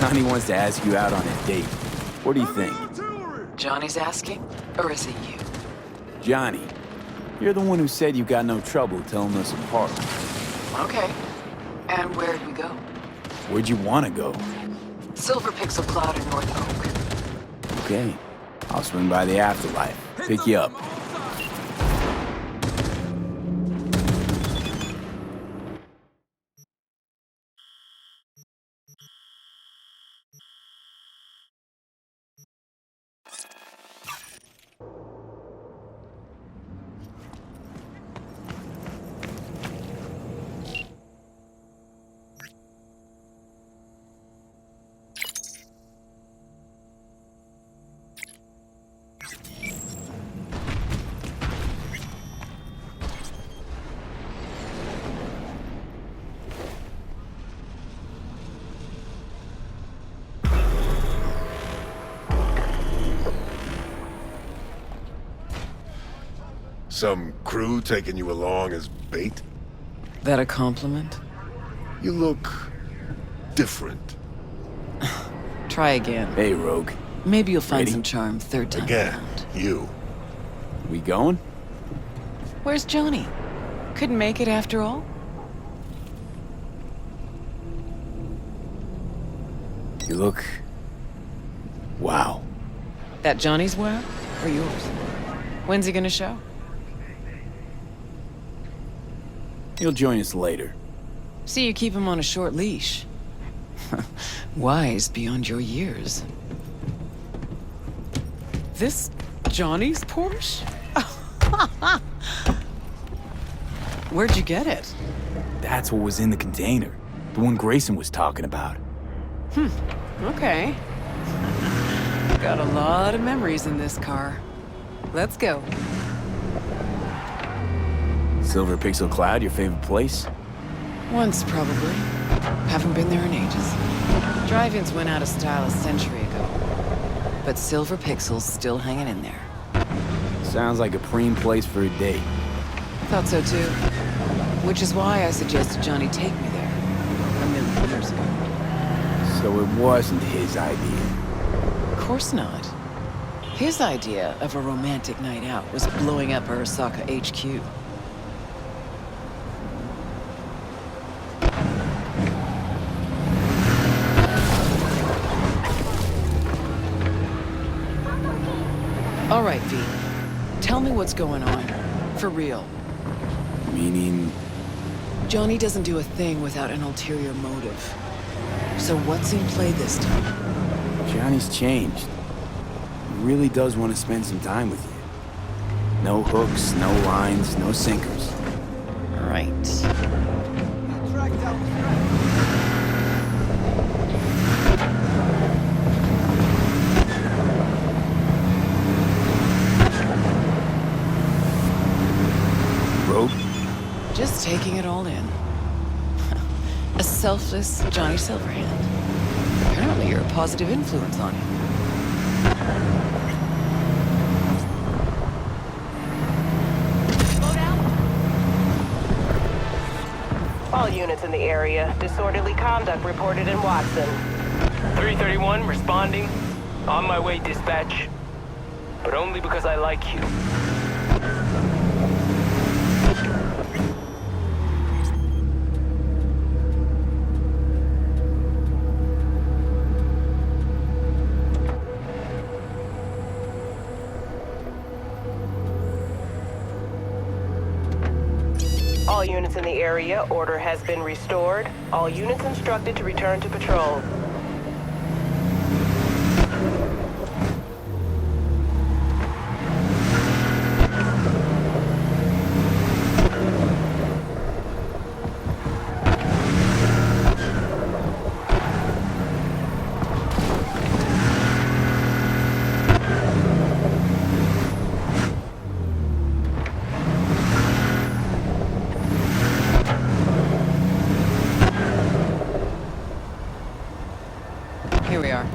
Johnny wants to ask you out on a date. What do you think? Johnny's asking? Or is it you? Johnny, you're the one who said you got no trouble telling us apart. Okay. And where'd we go? Where'd you want to go? Silver Pixel Cloud in North Oak. Okay, I'll swing by the afterlife. Pick you up. Some crew taking you along as bait? That a compliment? You look different. Try again. Hey, Rogue. Maybe you'll find Ready? some charm third time Again, around. you. We going? Where's Johnny? Couldn't make it after all? You look... wow. That Johnny's wow? Or yours? When's he gonna show? You'll join us later. See, you keep him on a short leash. Wise beyond your years. This Johnny's Porsche? Where'd you get it? That's what was in the container. The one Grayson was talking about. Okay. Got a lot of memories in this car. Let's go. Silver Pixel Cloud, your favorite place? Once, probably. Haven't been there in ages. Drive-ins went out of style a century ago. But Silver Pixel's still hanging in there. Sounds like a preem place for a date. Thought so too. Which is why I suggested Johnny take me there. A million years ago. So it wasn't his idea. Of course not. His idea of a romantic night out was blowing up Arasaka HQ. All right, V. Tell me what's going on. For real. Meaning... Johnny doesn't do a thing without an ulterior motive. So what's in play this time? Johnny's changed. He really does want to spend some time with you. No hooks, no lines, no sinkers. Right. Rogue? Just taking it all in. A selfless Johnny Silverhand. Apparently you're a positive influence on him. All units in the area. Disorderly conduct reported in Watson. 331 responding. On my way, dispatch. But only because I like you. All units in the area. Order has been restored. All units instructed to return to patrol. Here we are.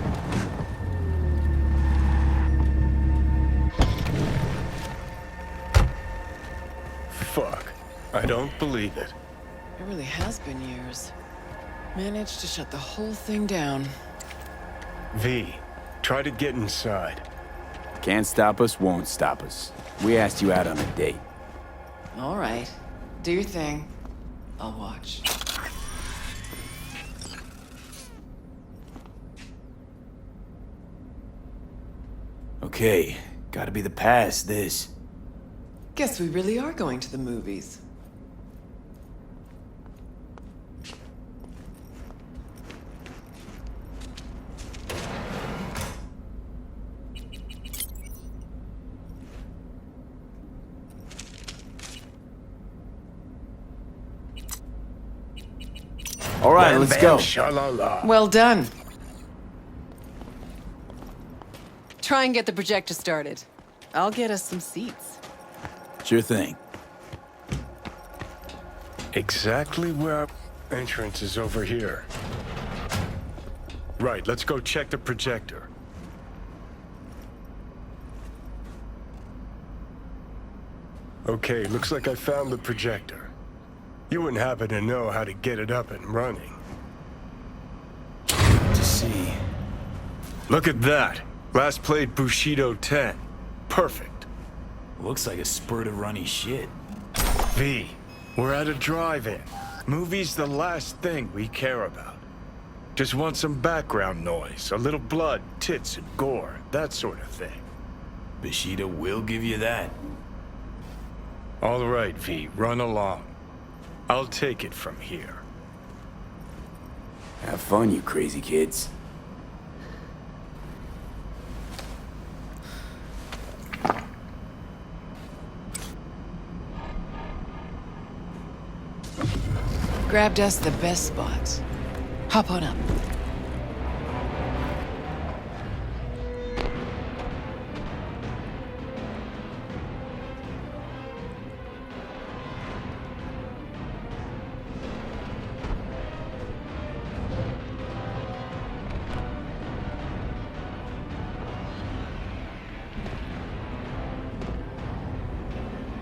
Fuck. I don't believe it. It really has been years. Managed to shut the whole thing down. V, try to get inside. Can't stop us, won't stop us. We asked you out on a date. All right. Do your thing. I'll watch. Okay, gotta be the past, this. Guess we really are going to the movies. All right, Bam, let's bam, go. Sha-la-la. Well done. Try and get the projector started. I'll get us some seats. Sure thing. Exactly where our entrance is over here. Right, let's go check the projector. Okay, looks like I found the projector. You wouldn't happen to know how to get it up and running. To see. Look at that. Last played Bushido 10. Perfect. Looks like a spurt of runny shit. V, we're at a drive-in. Movie's the last thing we care about. Just want some background noise, a little blood, tits, and gore, that sort of thing. Bushido will give you that. All right, V, run along. I'll take it from here. Have fun, you crazy kids. Grabbed us the best spots. Hop on up.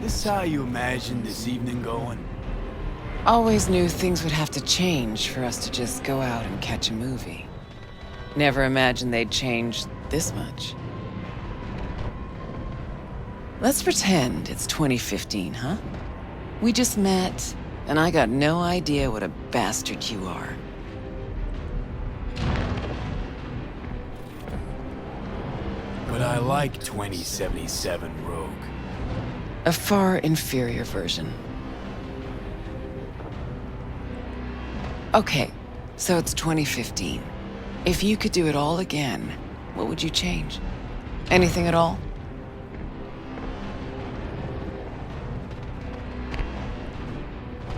This is how you imagine this evening going? Always knew things would have to change for us to just go out and catch a movie. Never imagined they'd change this much. Let's pretend it's 2015, huh? We just met, and I got no idea what a bastard you are. But I like 2077 Rogue. A far inferior version. Okay, so it's 2015. If you could do it all again, what would you change? Anything at all?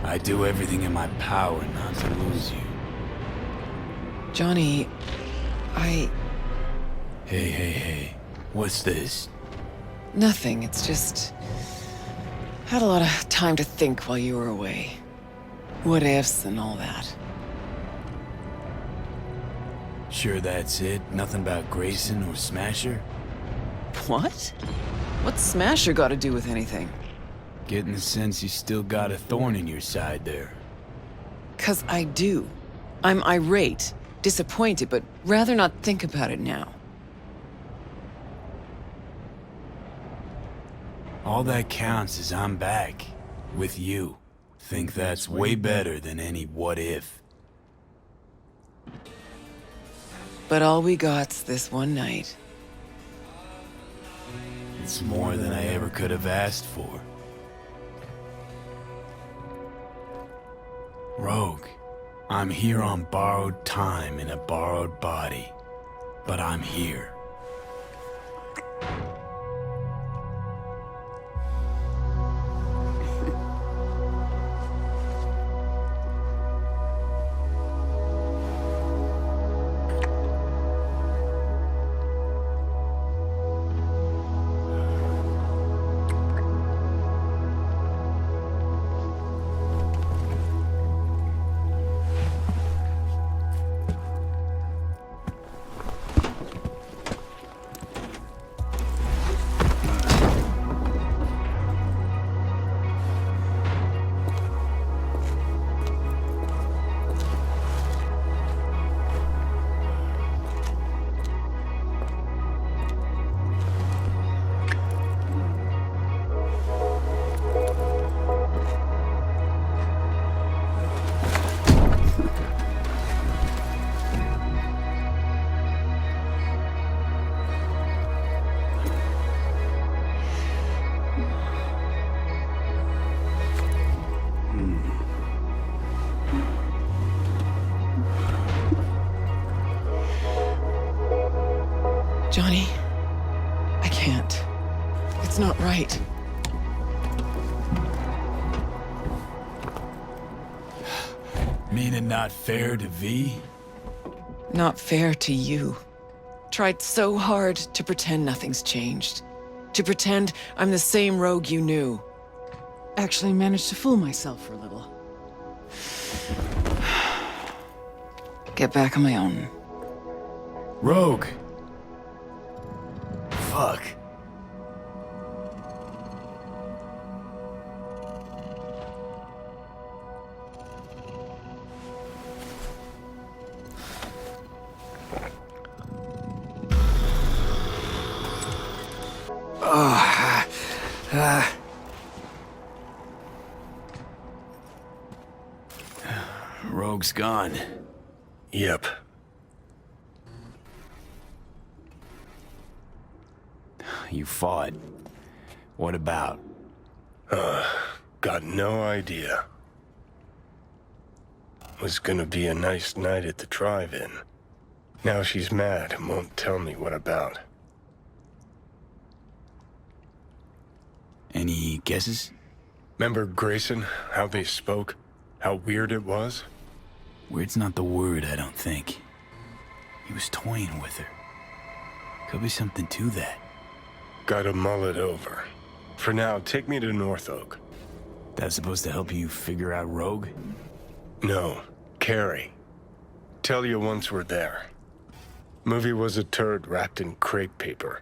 I do everything in my power not to lose you. Johnny, Hey. What's this? Nothing, it's just... Had a lot of time to think while you were away. What ifs and all that. Sure that's it? Nothing about Grayson or Smasher? What? What's Smasher got to do with anything? Getting the sense you still got a thorn in your side there. 'Cause I do. I'm irate, disappointed, but rather not think about it now. All that counts is I'm back. With you. Think that's way better than any what if. But all we got's this one night. It's more than I ever could have asked for. Rogue, I'm here on borrowed time in a borrowed body. But I'm here. I can't. It's not right. Meaning not fair to V? Not fair to you. Tried so hard to pretend nothing's changed. To pretend I'm the same rogue you knew. Actually managed to fool myself for a little. Get back on my own. Rogue. Fuck. Rogue's gone. Yep. You fought. What about? Got no idea. Was gonna be a nice night at the drive-in. Now she's mad and won't tell me what about. Any guesses? Remember Grayson? How they spoke? How weird it was? Weird's not the word, I don't think. He was toying with her. Could be something to that. Gotta mull it over. For now, take me to North Oak. That's supposed to help you figure out Rogue? No, Carrie. Tell you once we're there. Movie was a turd wrapped in crepe paper.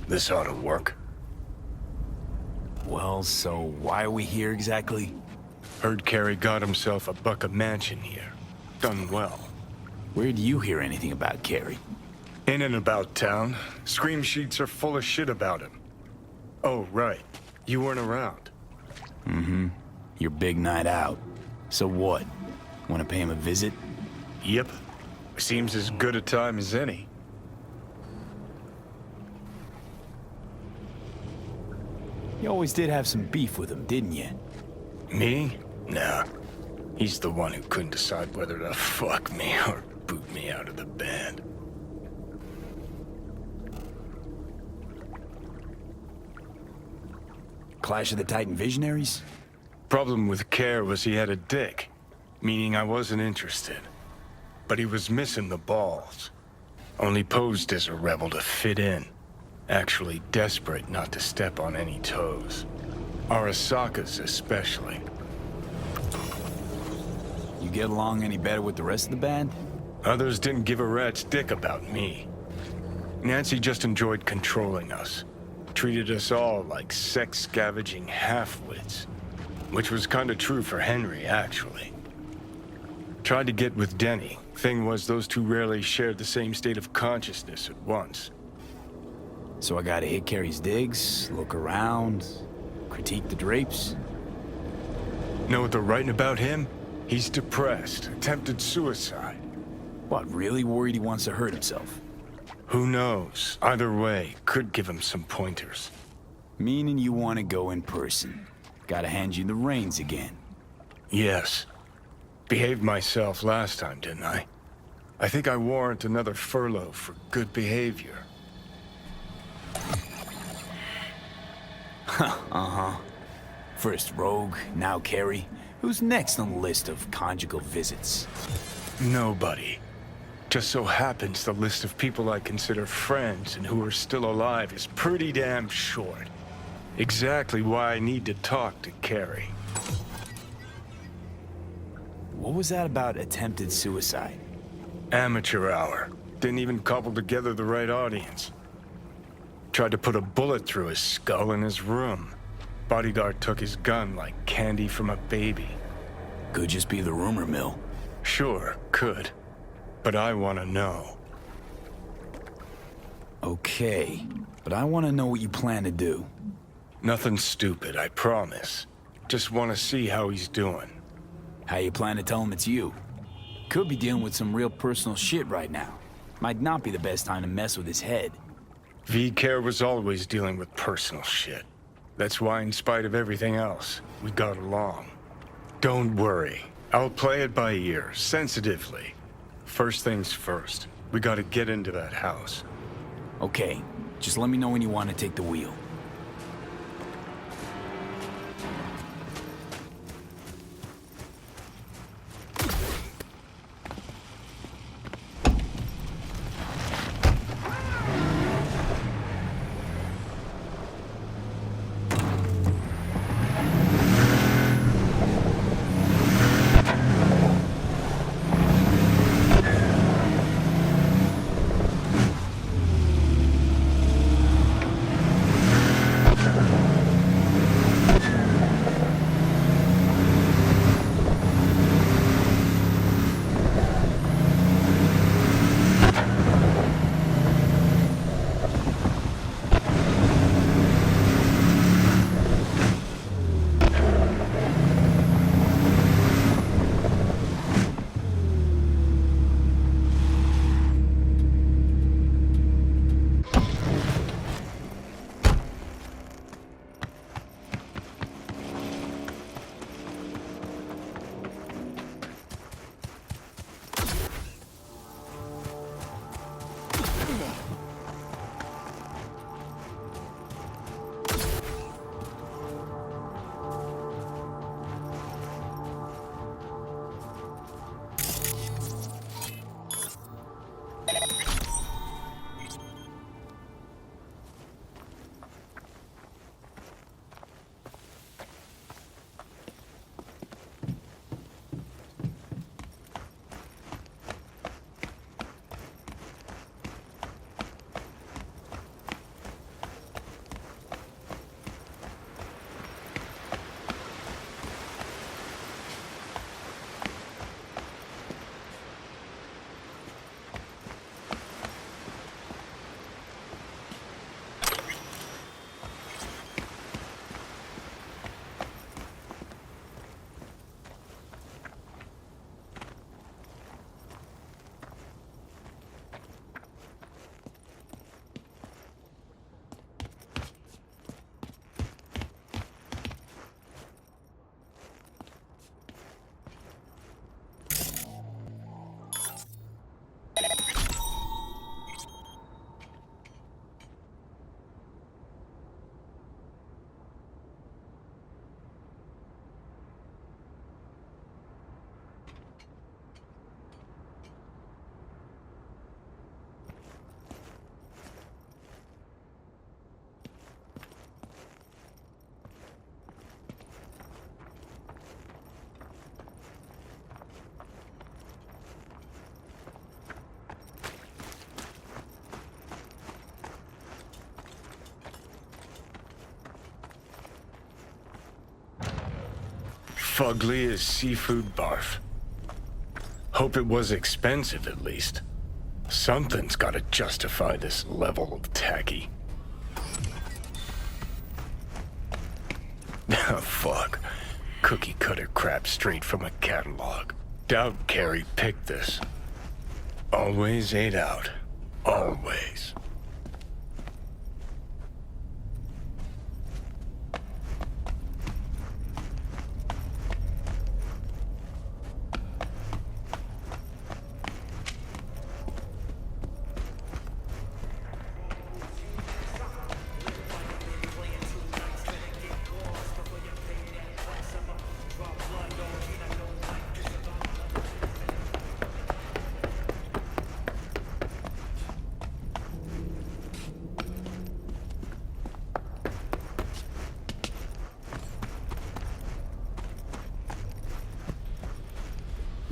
This ought to work. Well, so why are we here exactly? Heard Carey got himself a buck mansion here. Done well. Where'd you hear anything about Carey? In and about town. Scream sheets are full of shit about him. Oh, right. You weren't around. Mm-hmm. Your big night out. So what? Want to pay him a visit? Yep. Seems as good a time as any. You always did have some beef with him, didn't you? Me? Nah. He's the one who couldn't decide whether to fuck me or boot me out of the band. Clash of the Titan Visionaries? Problem with Care was he had a dick. meaning I wasn't interested. But he was missing the balls. Only posed as a rebel to fit in. Actually desperate not to step on any toes. Arasaka's especially. You get along any better with the rest of the band? Others didn't give a rat's dick about me. Nancy just enjoyed controlling us. Treated us all like sex-scavenging half-wits. Which was kinda true for Henry, actually. Tried to get with Denny. Thing was, those two rarely shared the same state of consciousness at once. So I gotta hit Carrie's digs, look around, critique the drapes. Know what they're writing about him? He's depressed, attempted suicide. What, really worried he wants to hurt himself? Who knows? Either way, could give him some pointers. Meaning you want to go in person. Gotta hand you the reins again. Yes. Behaved myself last time, didn't I? I think I warrant another furlough for good behavior. Uh-huh. First Rogue, now Carrie. Who's next on the list of conjugal visits? Nobody. Just so happens the list of people I consider friends and who are still alive is pretty damn short. Exactly why I need to talk to Carrie. What was that about attempted suicide? Amateur hour. Didn't even cobble together the right audience. Tried to put a bullet through his skull in his room. Bodyguard took his gun like candy from a baby. Could just be the rumor mill. Sure, could. But I want to know. Okay, but I want to know what you plan to do. Nothing stupid, I promise. Just want to see how he's doing. How you plan to tell him it's you? Could be dealing with some real personal shit right now. Might not be the best time to mess with his head. V-Care was always dealing with personal shit. That's why, in spite of everything else, we got along. Don't worry. I'll play it by ear, sensitively. First things first. We gotta get into that house. Okay, just let me know when you want to take the wheel. fugly as seafood barf. Hope it was expensive, at least. Something's gotta justify this level of tacky. Oh, fuck. Cookie cutter crap straight from a catalog. Doubt Carrie picked this. Always ate out. Always.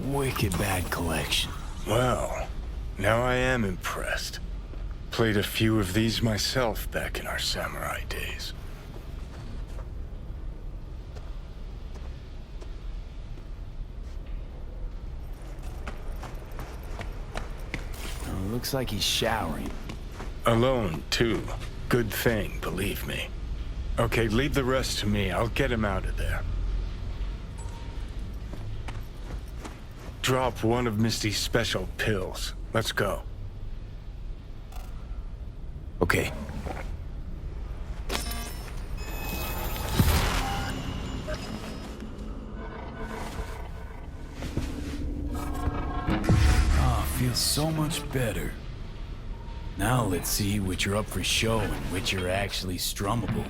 Wicked bad collection. Well, now I am impressed. Played a few of these myself back in our samurai days. Looks like he's showering. Alone, too. Good thing, believe me. Okay, leave the rest to me. I'll get him out of there. Drop one of Misty's special pills. Let's go. Okay. Ah, feels so much better. Now let's see which are up for show and which are actually strummable.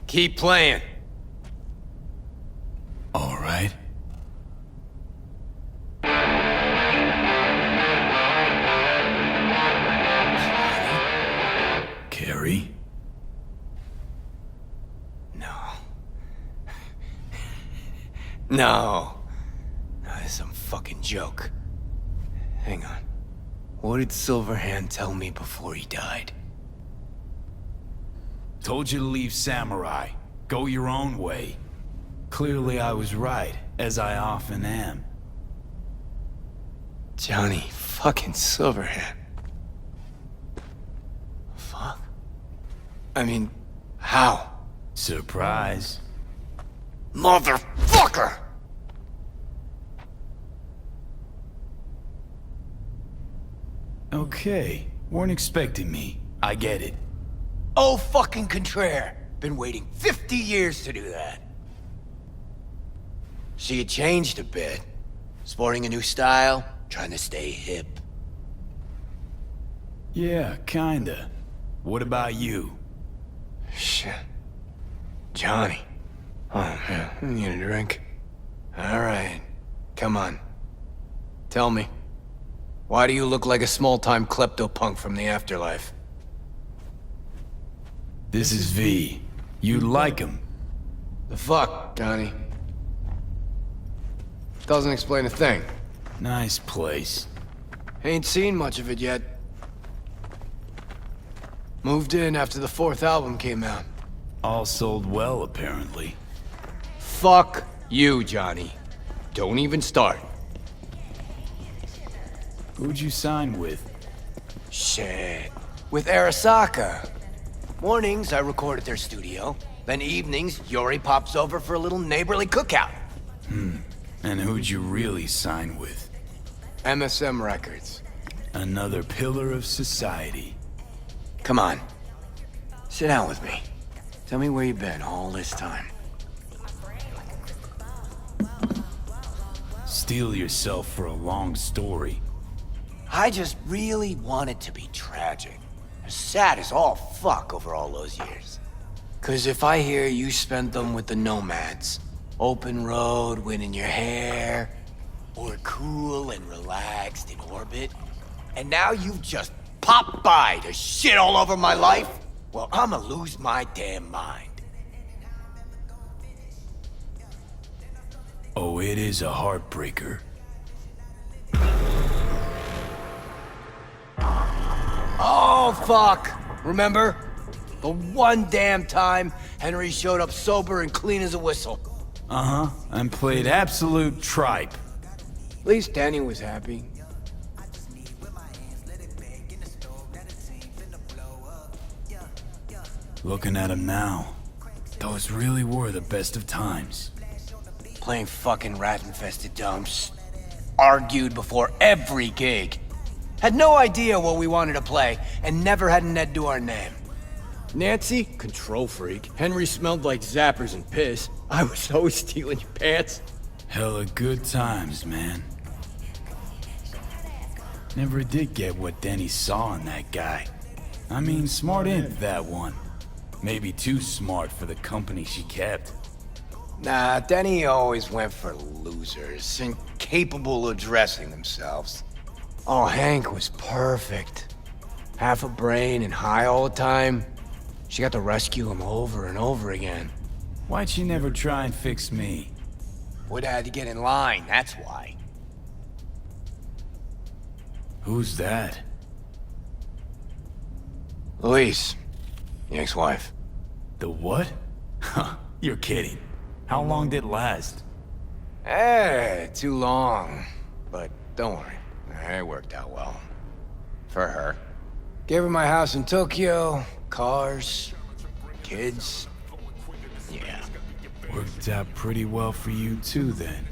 Keep playing. All right. Carrie? No. No. That's some fucking joke. Hang on. What did Silverhand tell me before he died? Told you to leave Samurai. Go your own way. Clearly I was right, as I often am. Johnny fucking Silverhand. Fuck. I mean, how? Surprise. Motherfucker! Okay, weren't expecting me. I get it. Oh, fucking contraire. Been waiting 50 years to do that. So you changed a bit. Sporting a new style, trying to stay hip. Yeah, kinda. What about you? Shit. Johnny. Oh, man, I need a drink. All right. Come on. Tell me. Why do you look like a small-time klepto-punk from the afterlife? This is V. You'd like him. The fuck, Johnny? Doesn't explain a thing. Nice place. Ain't seen much of it yet. Moved in after the 4th album came out. All sold well, apparently. Fuck you, Johnny. Don't even start. Who'd you sign with? Shit. With Arasaka. Mornings, I record at their studio. Then evenings, Yori pops over for a little neighborly cookout. And who'd you really sign with? MSM Records. Another pillar of society. Come on. Sit down with me. Tell me where you've been all this time. Steel yourself for a long story. I just really want it to be tragic. Sad as all fuck over all those years. 'Cause if I hear you spent them with the Nomads, open road, wind in your hair, or cool and relaxed in orbit, and now you've just popped by to shit all over my life, well, I'ma lose my damn mind. Oh, it is a heartbreaker. Oh, fuck! Remember? The one damn time Henry showed up sober and clean as a whistle. Uh-huh, and played absolute tripe. At least Danny was happy. Looking at him now, those really were the best of times. Playing fucking rat-infested dumps. Argued before every gig. Had no idea what we wanted to play, and never had an Ed to our name. Nancy, control freak. Henry smelled like zappers and piss. I was always stealing your pants. Hella good times, man. Never did get what Denny saw in that guy. I mean, smart imp, that one. Maybe too smart for the company she kept. Nah, Denny always went for losers, incapable of dressing themselves. Oh, Hank was perfect. Half a brain and high all the time. She got to rescue him over and over again. Why'd she never try and fix me? Would've had to get in line, that's why. Who's that? Louise, the ex-wife. The what? Huh, you're kidding. How long did it last? Too long. But don't worry, it worked out well. For her. Gave her my house in Tokyo, cars, kids. Yeah. Worked out pretty well for you too, then.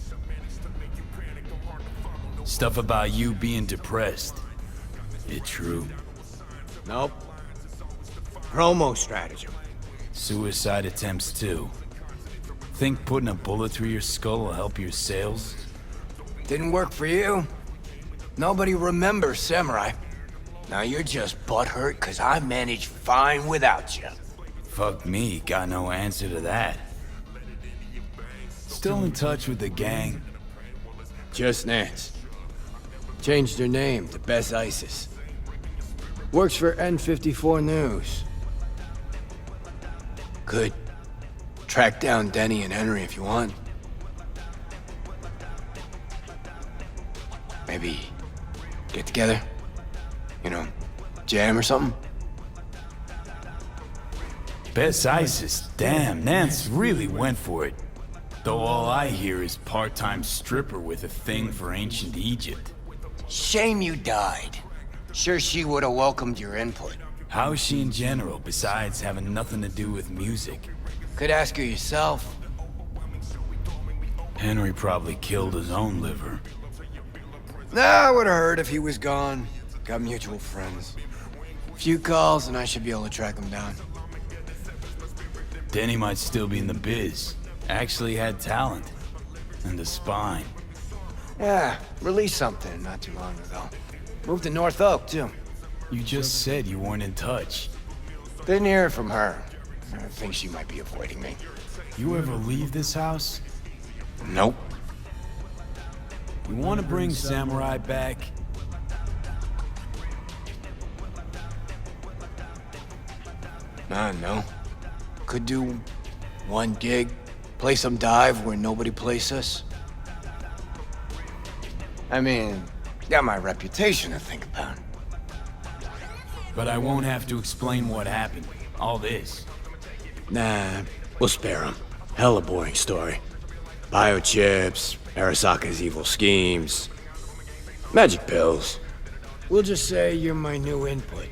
Stuff about you being depressed. It true? Nope. Promo stratagem. Suicide attempts too. Think putting a bullet through your skull will help your sales? Didn't work for you. Nobody remembers Samurai. Now you're just butthurt because I managed fine without you. Fuck me, got no answer to that. Still in touch with the gang? Just Nance. Changed her name to Bess Isis. Works for N54 News. Could track down Denny and Henry if you want. Maybe get together? You know, jam or something? Bess Isis, damn, Nance really went for it. Though all I hear is part-time stripper with a thing for ancient Egypt. Shame you died. Sure she would have welcomed your input. How's she in general, besides having nothing to do with music? Could ask her yourself. Henry probably killed his own liver. Nah, I would have heard if he was gone. Got mutual friends. Few calls and I should be able to track him down. Denny might still be in the biz. Actually had talent. And a spine. Yeah, released something not too long ago. Moved to North Oak, too. You just said you weren't in touch. Didn't hear from her. I think she might be avoiding me. You ever leave this house? Nope. You want to bring Samurai back? No. Could do one gig, play some dive where nobody plays us. I mean, got my reputation to think about. But I won't have to explain what happened. All this. Nah, we'll spare him. Hella boring story. Biochips, Arasaka's evil schemes, magic pills. We'll just say you're my new input.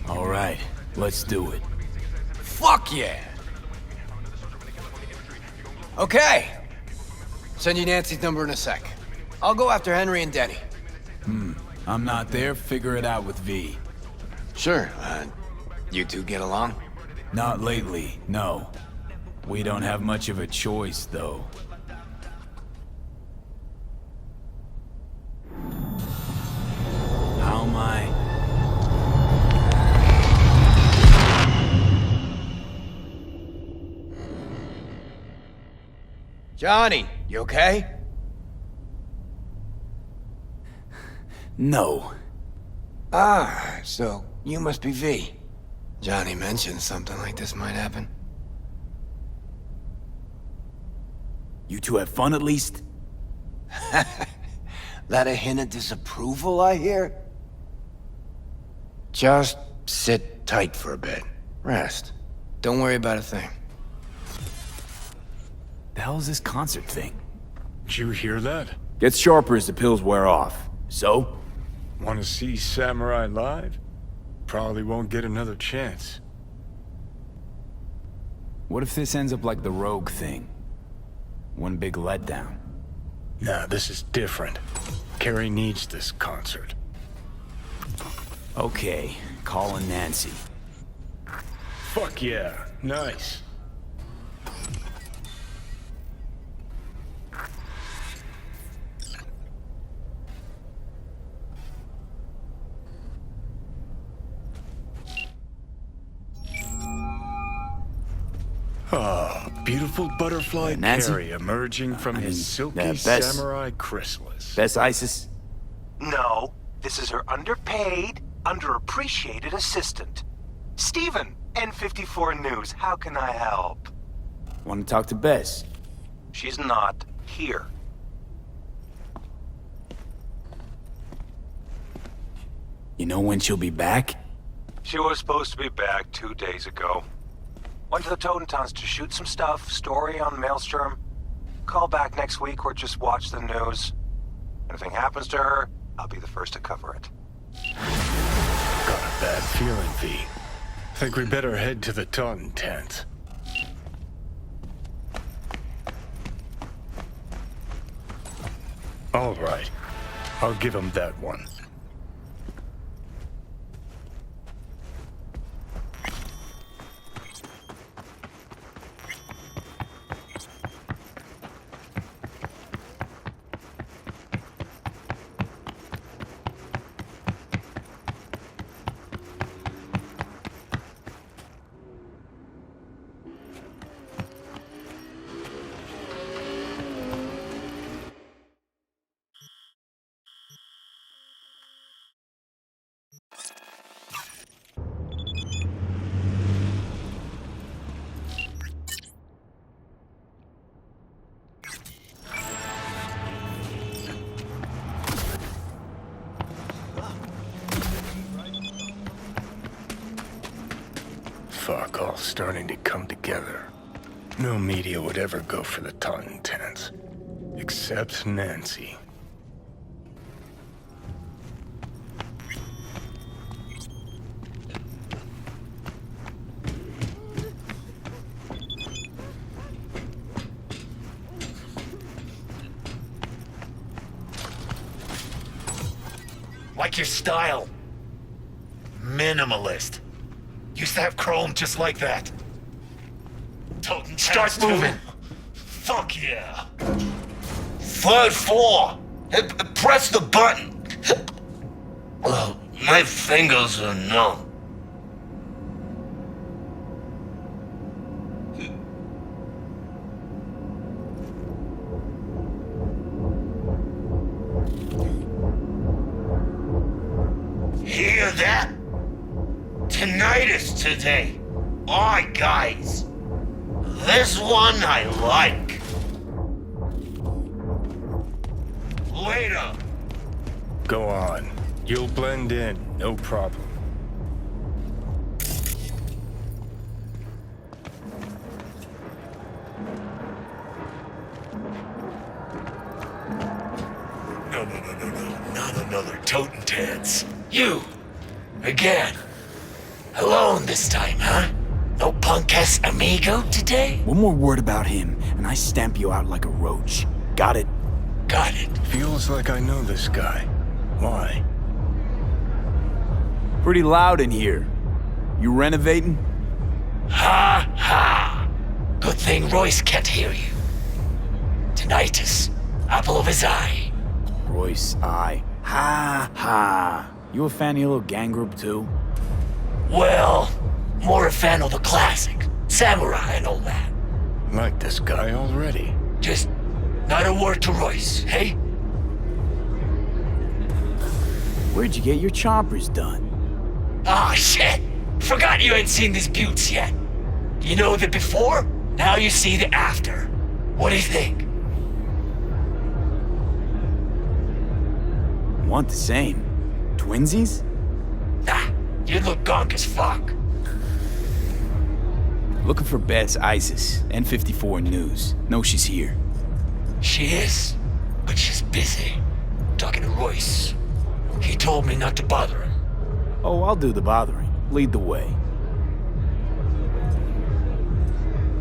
All right, let's do it. Fuck yeah! Okay. Send you Nancy's number in a sec. I'll go after Henry and Denny. I'm not there, figure it out with V. Sure, you two get along? Not lately, no. We don't have much of a choice, though. How am I? Johnny, you okay? No. Ah, so you must be V. Johnny mentioned something like this might happen. You two have fun at least? That a hint of disapproval, I hear? Just sit tight for a bit. Rest. Don't worry about a thing. The hell is this concert thing? Did you hear that? Gets sharper as the pills wear off. So? Want to see Samurai live? Probably won't get another chance. What if this ends up like the Rogue thing? One big letdown. Nah, this is different. Carrie needs this concert. Okay, calling Nancy. Fuck yeah, nice. Ah, beautiful butterfly Nancy? Carrie emerging from his silky Bess. samurai chrysalis. Best Isis? No, this is her underpaid, underappreciated assistant. Steven, N54 News, how can I help? Want to talk to Bess? She's not here. You know when she'll be back? She was supposed to be back 2 days ago. Went to the Totentons to shoot some stuff, story on Maelstrom. Call back next week or just watch the news. Anything happens to her, I'll be the first to cover it. Got a bad feeling, V. Think we better head to the Taunton tent. All right. I'll give him that one. Fuck, all starting to come together. No media would ever go for the Taunton tents. Except Nancy. Like your style. Minimalist. Used to have chrome just like that. Totem Start moving. Fuck yeah. Third floor. Press the button. My fingers are numb. Hear that? Tinnitus today. Aye, guys. This one I like. Later. Go on. You'll blend in, no problem. No. Not another Totentans. You. Again. Alone this time, huh? No punk-ass amigo today? One more word about him, and I stamp you out like a roach. Got it? Got it. Feels like I know this guy. Why? Pretty loud in here. You renovating? Ha ha! Good thing Royce can't hear you. Tinnitus. Apple of his eye. Royce, I. Ha ha. You a fan of your little gang group too? Well, more a fan of the classic. Samurai and all that. Like this guy already. Just not a word to Royce, hey? Where'd you get your choppers done? Ah, shit! Forgot you ain't seen these buttes yet. You know the before, now you see the after. What do you think? Want the same? Twinsies? Nah, you look gonk as fuck. Looking for Beth's ISIS. N54 News. Know she's here. She is, but she's busy. Talking to Royce. He told me not to bother him. Oh, I'll do the bothering. Lead the way.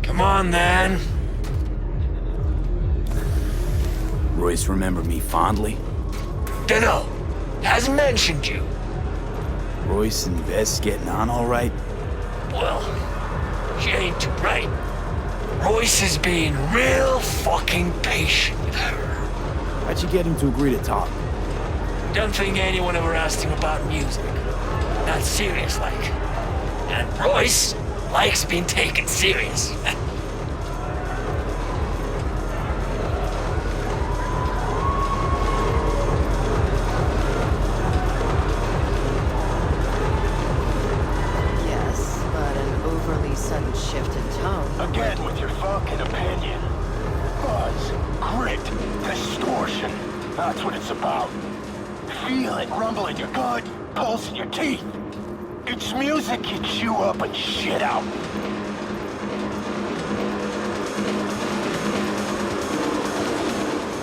Come on, then. Royce remember me fondly? Dunno. Hasn't mentioned you. Royce and Bess getting on all right? Well, she ain't too bright. Royce is being real fucking patient with her. How'd you get him to agree to talk? Don't think anyone ever asked him about music. Not serious like. And Royce likes being taken serious. Yes, but an overly sudden shift in tone. Again with your fucking opinion. Buzz, grit, distortion. That's what it's about. Feel it rumble in your gut, pulse in your teeth. It's music you chew up and shit out.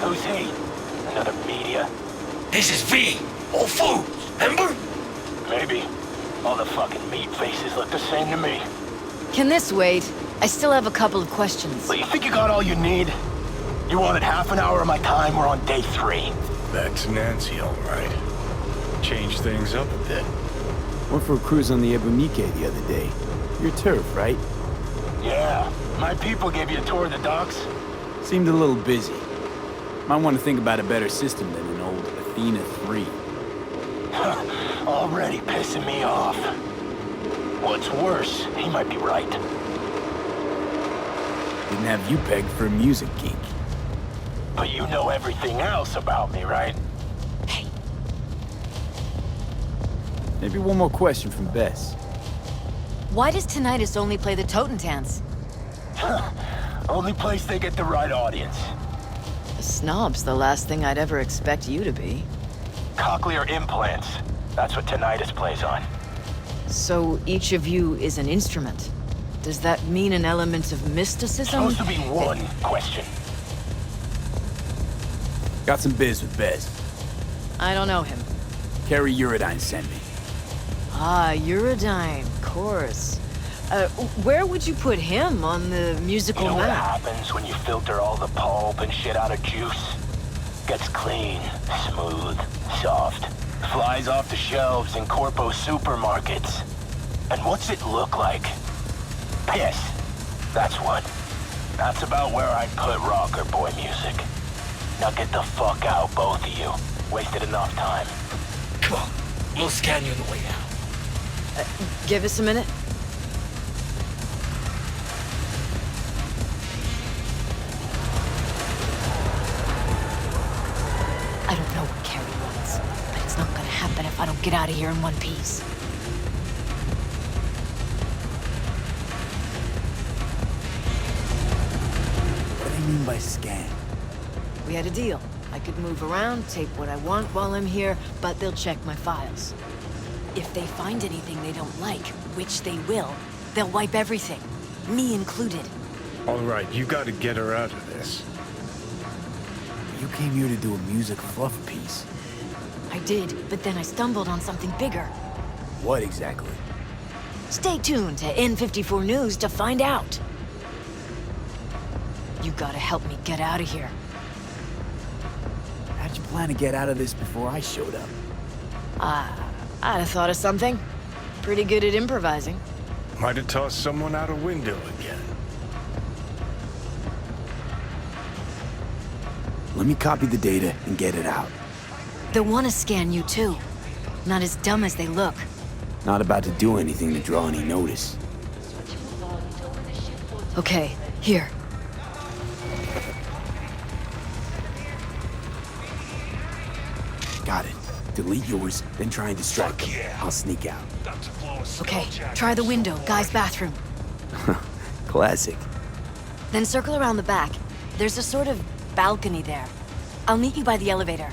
Who's he? Another media? This is V. All Foods, remember? Maybe. All the fucking meat faces look the same to me. Can this wait? I still have a couple of questions. Well, you think you got all you need? You wanted half an hour of my time, we're on day 3. Back to Nancy, all right. Change things up a bit. Went for a cruise on the Ebunique the other day. Your turf, right? Yeah. My people gave you a tour of the docks? Seemed a little busy. Might want to think about a better system than an old Athena 3. Already pissing me off. What's worse, he might be right. Didn't have you pegged for a music geek. But you know everything else about me, right? Hey, Maybe one more question from Bess. why does Tinnitus only play the Totentans? Only place they get the right audience. A snob's the last thing I'd ever expect you to be. Cochlear implants. That's what tinnitus plays on. So each of you is an instrument. Does that mean an element of mysticism? Supposed to be one question. Got some biz with Bess. I don't know him. Carrie Uridine sent me. Ah, Uridine, of course. Where would you put him on the musical You know what map? happens when you filter all the pulp and shit out of juice? Gets clean, smooth, soft. Flies off the shelves in corpo supermarkets. And what's it look like? Piss. That's what. That's about where I'd put rocker boy music. Now get the fuck out, both of you. Wasted enough time. Come on, we'll scan you on the way out. Give us a minute. I don't know what Carrie wants, but it's not gonna happen if I don't get out of here in one piece. What do they mean by scan? We had a deal. I could move around, take what I want while I'm here, but they'll check my files. If they find anything they don't like, which they will, they'll wipe everything. Me included. All right, you gotta get her out of this. You came here to do a music fluff piece. I did, but then I stumbled on something bigger. What exactly? Stay tuned to N54 News to find out. You gotta help me get out of here. How'd you plan to get out of this before I showed up? I'd have thought of something. Pretty good at improvising. Might have tossed someone out a window again. Let me copy the data and get it out. They'll want to scan you too. Not as dumb as they look. Not about to do anything to draw any notice. Okay, here. Got it. Delete yours, then try and distract Fuck them. yeah. I'll sneak out. About to blow Okay, try the window, guy's bathroom. Classic. Then circle around the back. There's a sort of balcony there. I'll meet you by the elevator.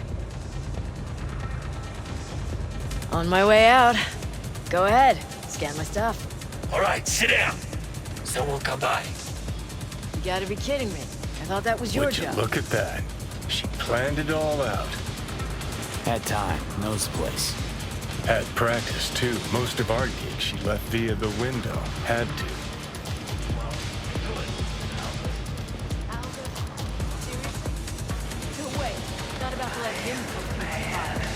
On my way out. Go ahead, scan my stuff. All right, sit down. Someone come by. You gotta be kidding me. I thought that was your Would you job. look at that? She planned it all out. Had time, knows the place. Had practice, too. Most of our gigs she left via the window. Had to. No way. Not about to let him come through my files.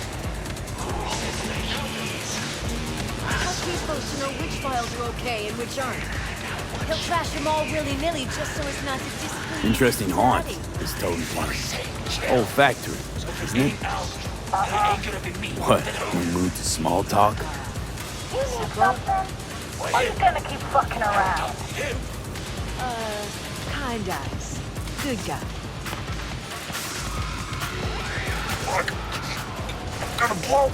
How's he supposed to know which files are okay and which aren't? He'll trash them all willy-nilly just so as not to displease Interesting haunt, daddy. this totem plant. Old factory, isn't it? What, in the mood to small talk? Are you gonna keep fucking around? Kind eyes. Good guy. I'm gonna blow.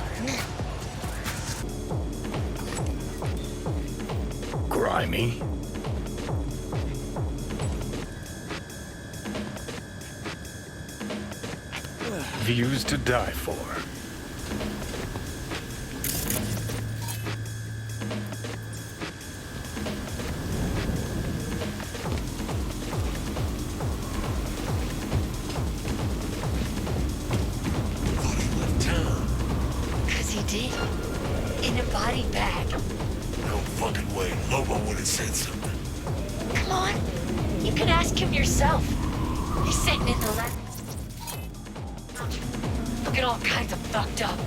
Grimy. Views to die for. Cause he did. In a body bag. No fucking way. Lobo would have said something. Come on. You can ask him yourself. He's sitting in the left. Looking all kinds of fucked up.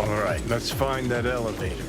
All right, let's find that elevator.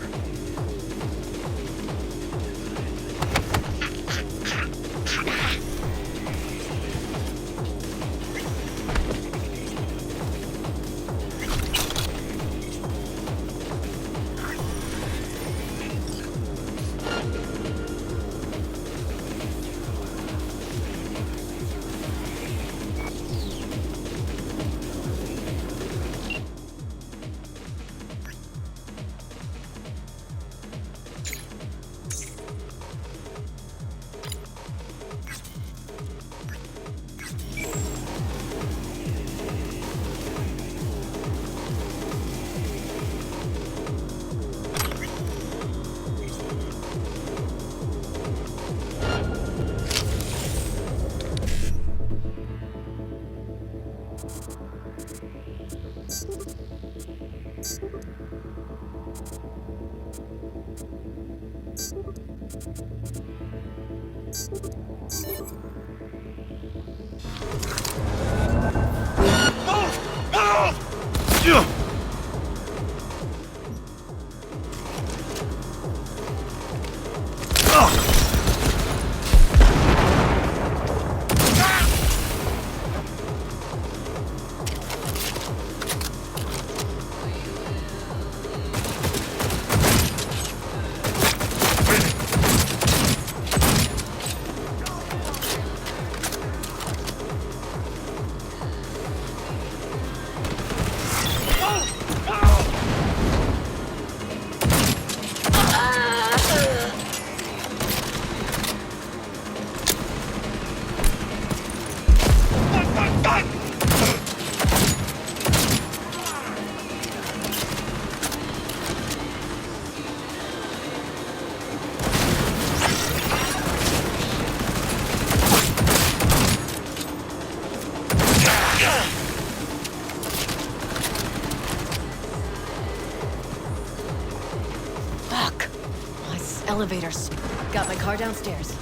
Elevators. Got my car downstairs.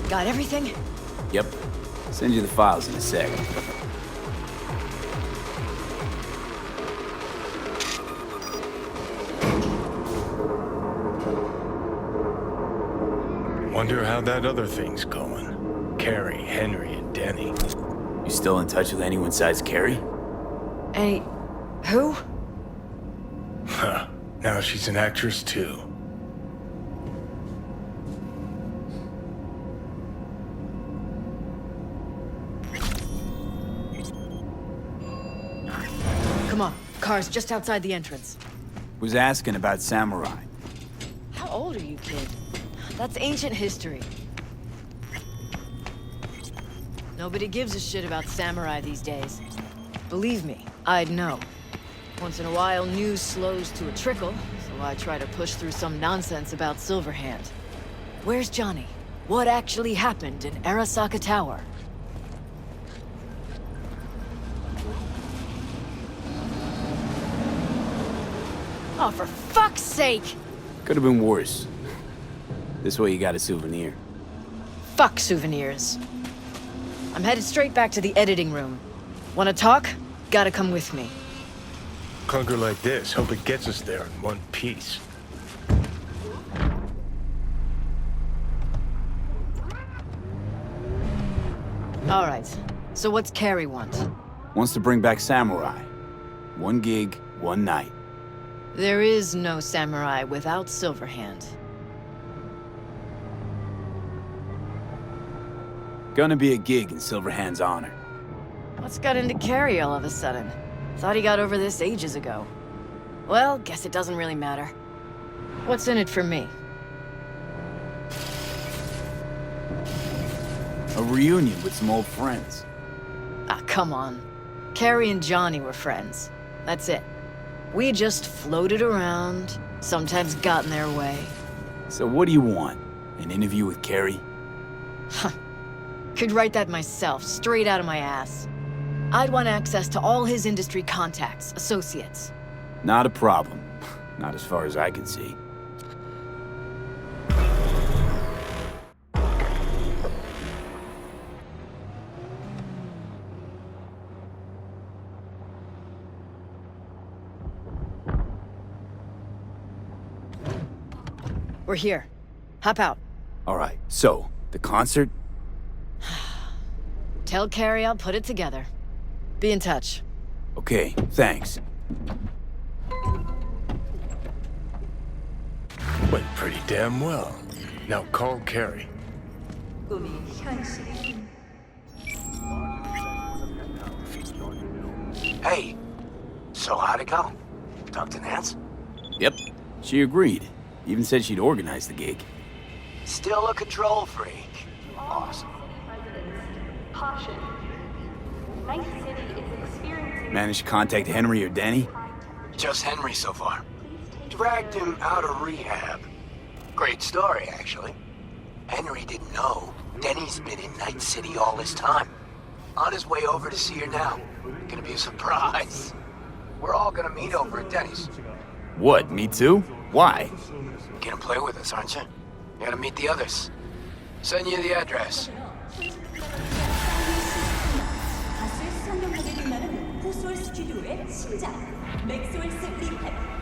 Got everything? Yep. Send you the files in a sec. Wonder how that other thing's going. Carrie, Henry, and Denny. You still in touch with anyone besides Carrie? Any... who? Huh. Now she's an actress too. Come on, car's just outside the entrance. Was asking about samurai. How old are you, kid? That's ancient history. Nobody gives a shit about samurai these days. Believe me, I'd know. Once in a while, news slows to a trickle, so I try to push through some nonsense about Silverhand. Where's Johnny? What actually happened in Arasaka Tower? Oh, for fuck's sake! Could have been worse. This way you got a souvenir. Fuck souvenirs. I'm headed straight back to the editing room. Wanna talk? Gotta come with me. Clunker like this, hope it gets us there in one piece. Alright, so what's Carrie want? Wants to bring back samurai. 1 gig, 1 night. There is no samurai without Silverhand. Gonna be a gig in Silverhand's honor. What's got into Carrie all of a sudden? Thought he got over this ages ago. Well, guess it doesn't really matter. What's in it for me? A reunion with some old friends. Ah, come on. Carrie and Johnny were friends. That's it. We just floated around, sometimes got in their way. So what do you want? An interview with Carrie? Could write that myself, straight out of my ass. I'd want access to all his industry contacts, associates. Not a problem. Not as far as I can see. We're here. Hop out. All right, so, the concert? Tell Carrie I'll put it together. Be in touch. Okay, thanks. Went pretty damn well. Now call Carrie. Hey, so how'd it go? Talk to Nance? Yep, she agreed. Even said she'd organize the gig. Still a control freak. Awesome. Managed to contact Henry or Denny? Just Henry so far. Dragged him out of rehab. Great story, actually. Henry didn't know Denny's been in Night City all this time. On his way over to see her now. Gonna be a surprise. We're all gonna meet over at Denny's. What, me too? Why? Gonna play with us, aren't you? You gotta meet the others. Send you the address. 가수의 수상용 가게 빛나는 고소의 스튜디오의 신작 맥스웰스 리헵